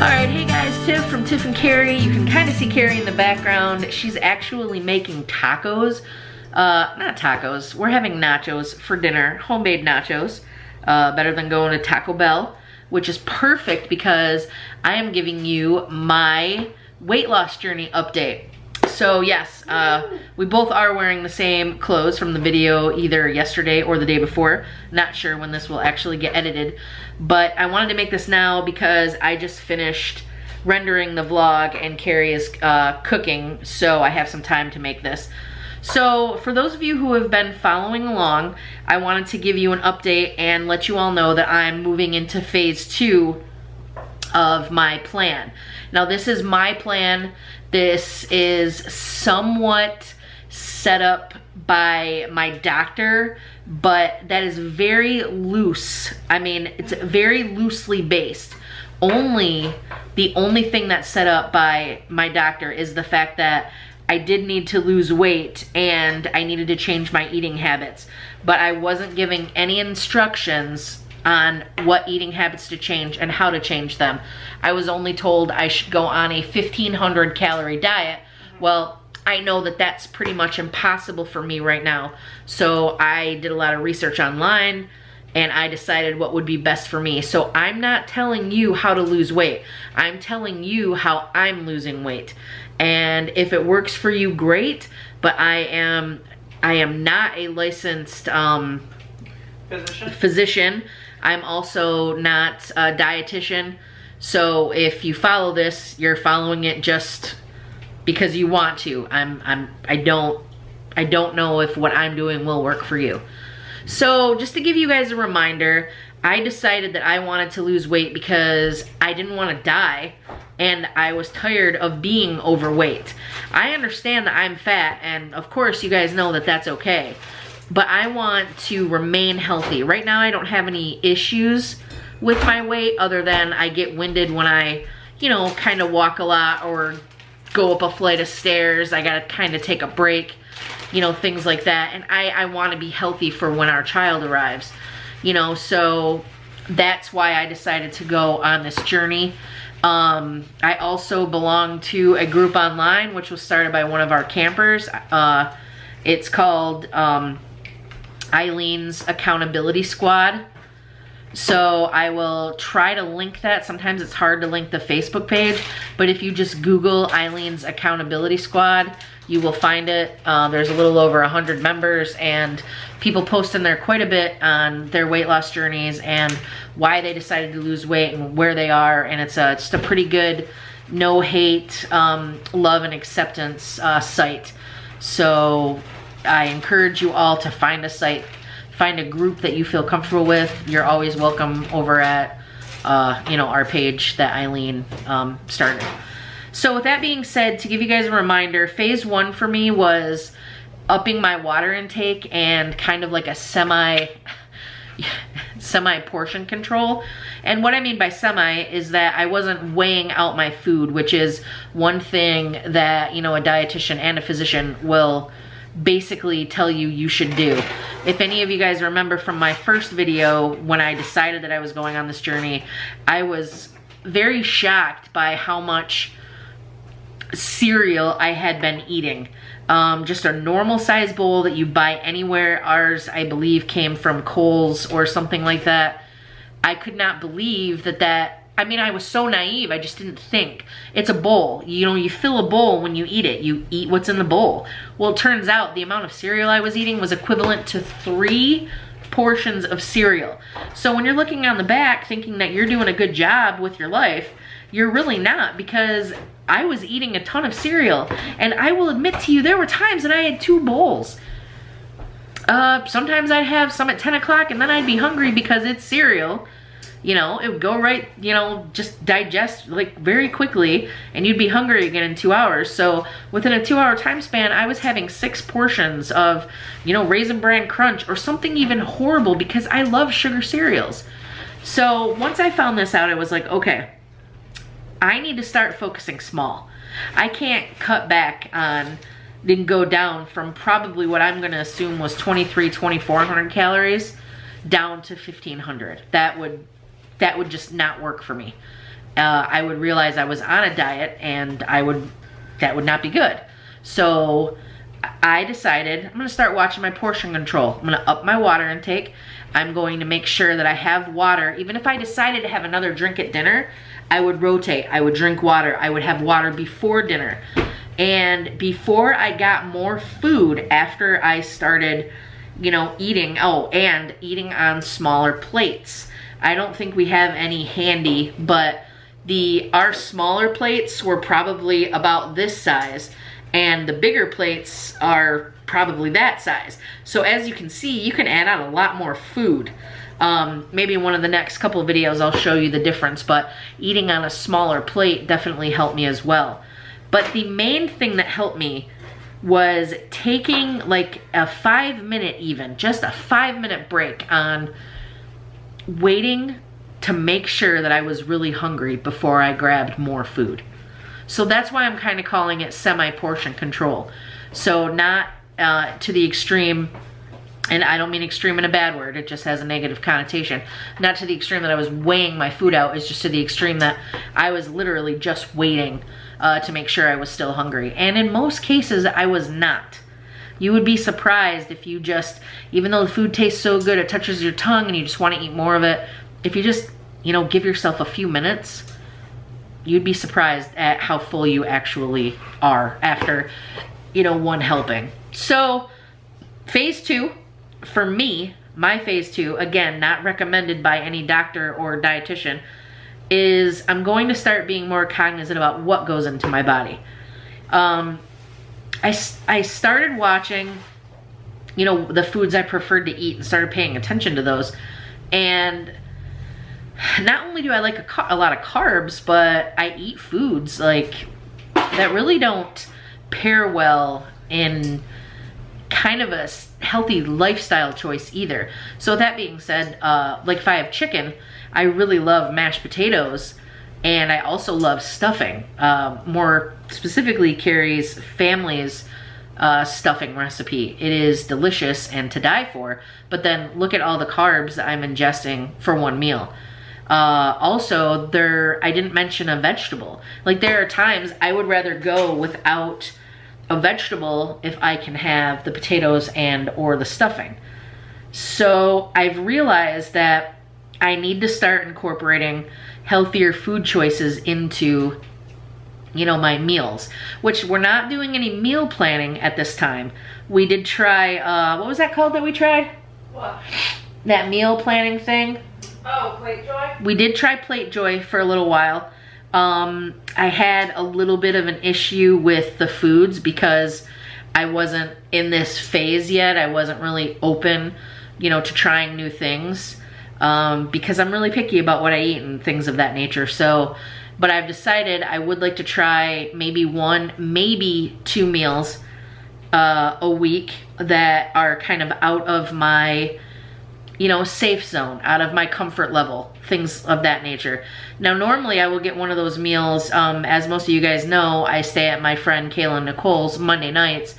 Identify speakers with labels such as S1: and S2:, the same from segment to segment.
S1: Alright, hey guys, Tiff from Tiff and Cari. You can kind of see Cari in the background. She's actually making tacos. Not tacos, we're having nachos for dinner, homemade nachos. Better than going to Taco Bell, which is perfect because I am giving you my weight loss journey update. So yes, we both are wearing the same clothes from the video either yesterday or the day before. Not sure when this will actually get edited, but I wanted to make this now because I just finished rendering the vlog and Cari is cooking, so I have some time to make this. So for those of you who have been following along, I wanted to give you an update and let you all know that I'm moving into phase 2 of my plan. Now this is my plan. This is somewhat set up by my doctor, but that is very loose. I mean, it's very loosely based. The only thing that's set up by my doctor is the fact that I did need to lose weight and I needed to change my eating habits, but I wasn't giving any instructions on what eating habits to change and how to change them. I was only told I should go on a 1,500 calorie diet. Well, I know that that's pretty much impossible for me right now. So I did a lot of research online and I decided what would be best for me. So I'm not telling you how to lose weight. I'm telling you how I'm losing weight. And if it works for you, great, but I am not a licensed physician. I'm also not a dietitian. So if you follow this, you're following it just because you want to. I don't know if what I'm doing will work for you. So just to give you guys a reminder, I decided that I wanted to lose weight because I didn't want to die and I was tired of being overweight. I understand that I'm fat, and of course you guys know that that's okay, but I want to remain healthy. Right now I don't have any issues with my weight other than I get winded when I, kind of walk a lot or go up a flight of stairs. I gotta kind of take a break, things like that. And I want to be healthy for when our child arrives, so that's why I decided to go on this journey. I also belong to a group online which was started by one of our campers. It's called Eileen's Accountability Squad. So I will try to link that. Sometimes it's hard to link the Facebook page, but if you just Google Eileen's Accountability Squad, you will find it. There's a little over 100 members and people post in there quite a bit on their weight loss journeys and why they decided to lose weight and where they are. And it's just a pretty good no hate, love and acceptance site. So I encourage you all to find a site, find a group that you feel comfortable with. You're always welcome over at our page that Eileen started. So with that being said, to give you guys a reminder, phase 1 for me was upping my water intake and kind of like a semi portion control. And what I mean by semi is that I wasn't weighing out my food, which is one thing that, a dietitian and a physician will basically tell you should do. If any of you guys remember from my first video, when I decided that I was going on this journey, I was very shocked by how much cereal I had been eating. Just a normal size bowl that you buy anywhere. Ours, I believe, came from Kohl's or something like that. I could not believe I was so naive, I just didn't think. It's a bowl. You fill a bowl when you eat it. You eat what's in the bowl. Well, it turns out the amount of cereal I was eating was equivalent to 3 portions of cereal. So when you're looking on the back thinking that you're doing a good job with your life, you're really not, because I was eating a ton of cereal. And I will admit to you, there were times that I had 2 bowls. Sometimes I'd have some at 10 o'clock and then I'd be hungry because it's cereal. It would go right, just digest like very quickly and you'd be hungry again in 2 hours. So within a 2-hour time span, I was having 6 portions of, Raisin Bran Crunch or something even horrible because I love sugar cereals. So once I found this out, I was like, okay, I need to start focusing small. I can't cut back on, then go down from probably what I'm gonna assume was 2,400 calories down to 1,500. That would just not work for me. I would realize I was on a diet, and that would not be good. So I decided I'm gonna start watching my portion control. I'm gonna up my water intake. I'm going to make sure that I have water. Even if I decided to have another drink at dinner, I would rotate. I would drink water. I would have water before dinner. And before I got more food, after I started, you know, eating, and eating on smaller plates. I don't think we have any handy, but our smaller plates were probably about this size, and the bigger plates are probably that size. So as you can see, you can add on a lot more food. Maybe in one of the next couple of videos I'll show you the difference, but eating on a smaller plate definitely helped me as well. But the main thing that helped me was taking like a 5-minute even, just a 5-minute break on waiting to make sure that I was really hungry before I grabbed more food. So that's why I'm kind of calling it semi-portion control. So not to the extreme, and I don't mean extreme in a bad word, it just has a negative connotation. Not to the extreme that I was weighing my food out, it's just to the extreme that I was literally just waiting to make sure I was still hungry. And in most cases, I was not. You would be surprised if you just, even though the food tastes so good, it touches your tongue and you just want to eat more of it, if you just, you know, give yourself a few minutes, you'd be surprised at how full you actually are after, you know, one helping. So phase 2, for me, my phase 2, again, not recommended by any doctor or dietitian, is I'm going to start being more cognizant about what goes into my body. I started watching, you know, the foods I preferred to eat and started paying attention to those. And not only do I like a lot of carbs, but I eat foods like that really don't pair well in kind of a healthy lifestyle choice either. So that being said, like if I have chicken, I really love mashed potatoes, and I also love stuffing. More specifically, Cari's family's stuffing recipe. It is delicious and to die for, but then look at all the carbs that I'm ingesting for one meal. Also, I didn't mention a vegetable. Like there are times I would rather go without a vegetable if I can have the potatoes and or the stuffing. So I've realized that I need to start incorporating healthier food choices into, you know, my meals, which we're not doing any meal planning at this time. We did try, what was that called that we tried?
S2: What?
S1: That meal planning thing.
S2: Oh, Plate Joy?
S1: We did try Plate Joy for a little while. I had a little bit of an issue with the foods because I wasn't in this phase yet. I wasn't really open, you know, to trying new things. Because I'm really picky about what I eat and things of that nature. So, but I've decided I would like to try maybe 1, maybe 2 meals a week that are kind of out of my, you know, safe zone, out of my comfort level, things of that nature. Now, normally I will get one of those meals, as most of you guys know, I stay at my friend Kayla Nicole's Monday nights,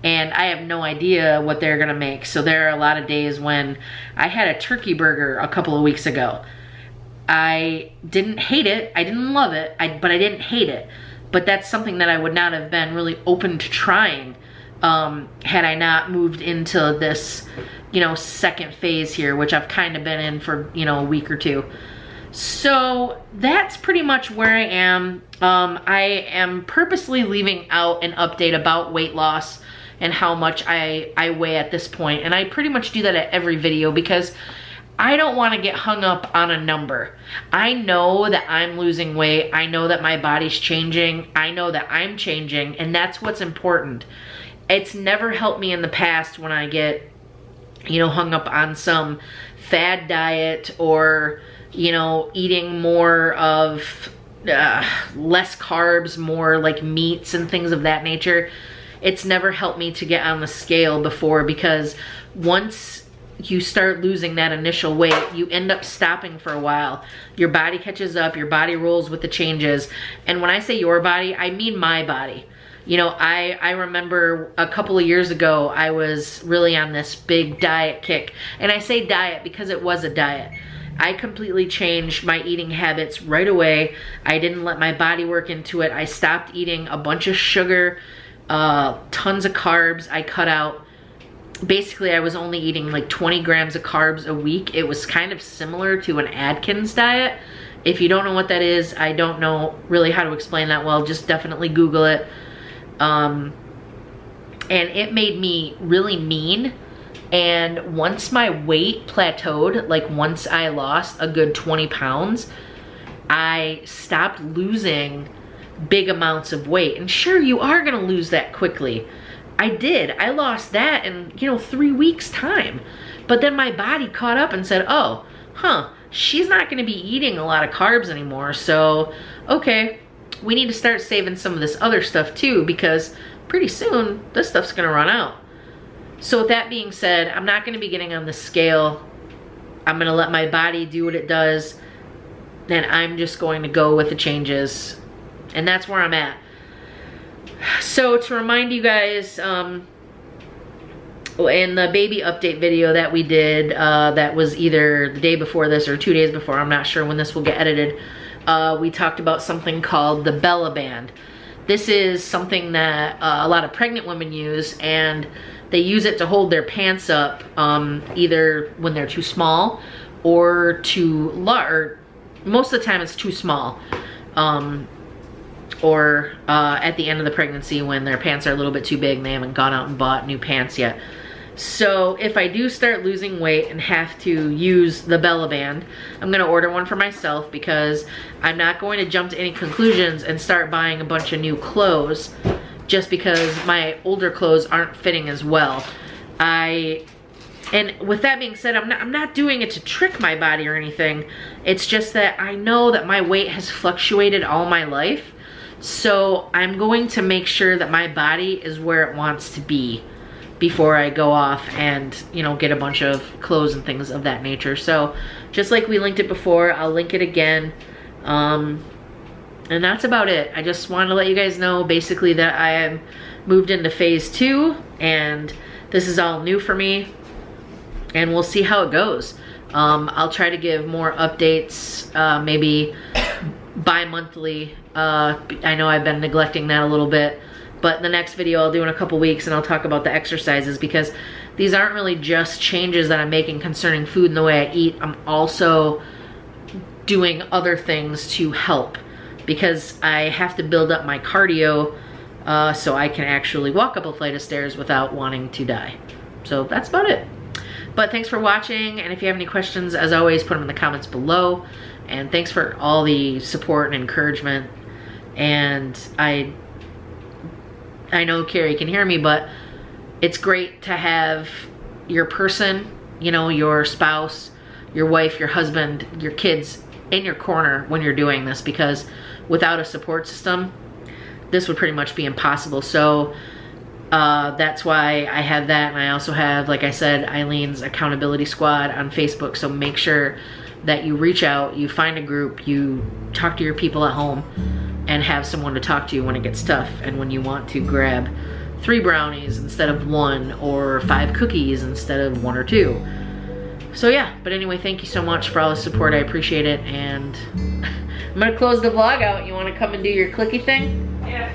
S1: and I have no idea what they're gonna make. So there are a lot of days when I had a turkey burger a couple of weeks ago. I didn't hate it, I didn't love it, but I didn't hate it. But that's something that I would not have been really open to trying had I not moved into this, you know, second phase here, which I've kind of been in for, you know, a week or two. So that's pretty much where I am. I am purposely leaving out an update about weight loss and how much I weigh at this point. And I pretty much do that at every video because I don't want to get hung up on a number. I know that I'm losing weight. I know that my body's changing. I know that I'm changing, and that's what's important. It's never helped me in the past when I get, you know, hung up on some fad diet or, you know, eating more of less carbs, more like meats and things of that nature. It's never helped me to get on the scale before, because once you start losing that initial weight, you end up stopping for a while. Your body catches up, your body rolls with the changes. And when I say your body, I mean my body. You know, I remember a couple of years ago, I was really on this big diet kick. And I say diet because it was a diet. I completely changed my eating habits right away. I didn't let my body work into it. I stopped eating a bunch of sugar, tons of carbs. I cut out, basically I was only eating like 20 grams of carbs a week. It was kind of similar to an Atkins diet. If you don't know what that is, I don't know really how to explain that well, just definitely Google it. And it made me really mean. And once my weight plateaued, like once I lost a good 20 pounds, I stopped losing big amounts of weight. And sure, you are gonna lose that quickly. I did. I lost that in, 3 weeks time. But then my body caught up and said, oh, she's not gonna be eating a lot of carbs anymore. So, okay, we need to start saving some of this other stuff too, because pretty soon this stuff's gonna run out. So with that being said, I'm not gonna be getting on the scale. I'm gonna let my body do what it does, and I'm just going to go with the changes. And that's where I'm at. So to remind you guys, in the baby update video that we did, that was either the day before this or 2 days before, I'm not sure when this will get edited, we talked about something called the Bella Band. This is something that a lot of pregnant women use, and they use it to hold their pants up, either when they're too small or too large. Most of the time it's too small. Or at the end of the pregnancy when their pants are a little bit too big and they haven't gone out and bought new pants yet. So if I do start losing weight and have to use the Bella Band, I'm gonna order one for myself, because I'm not going to jump to any conclusions and start buying a bunch of new clothes just because my older clothes aren't fitting as well. And with that being said, I'm not doing it to trick my body or anything. It's just that I know that my weight has fluctuated all my life. So I'm going to make sure that my body is where it wants to be before I go off and, get a bunch of clothes and things of that nature. So just like we linked it before, I'll link it again. And that's about it. I just wanted to let you guys know basically that I am moved into phase 2, and this is all new for me, and we'll see how it goes. I'll try to give more updates, maybe bi-monthly. I know I've been neglecting that a little bit, but the next video I'll do in a couple weeks, and I'll talk about the exercises, because these aren't really just changes that I'm making concerning food and the way I eat. I'm also doing other things to help, because I have to build up my cardio so I can actually walk up a flight of stairs without wanting to die. So that's about it. But thanks for watching, and if you have any questions, as always, put them in the comments below. And thanks for all the support and encouragement. And I know Cari can hear me, but it's great to have your person, your spouse, your wife, your husband, your kids in your corner when you're doing this, because without a support system, this would pretty much be impossible. So that's why I have that, and I also have, like I said, Eileen's accountability squad on Facebook. So make sure that you reach out, you find a group, you talk to your people at home, and have someone to talk to when it gets tough, and when you want to grab 3 brownies instead of 1, or 5 cookies instead of 1 or 2. So yeah, but anyway, thank you so much for all the support. I appreciate it, and I'm gonna close the vlog out. You wanna come and do your clicky thing?
S2: Yeah.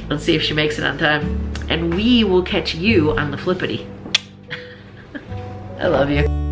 S1: Let's see if she makes it on time. And we will catch you on the flippity. I love you.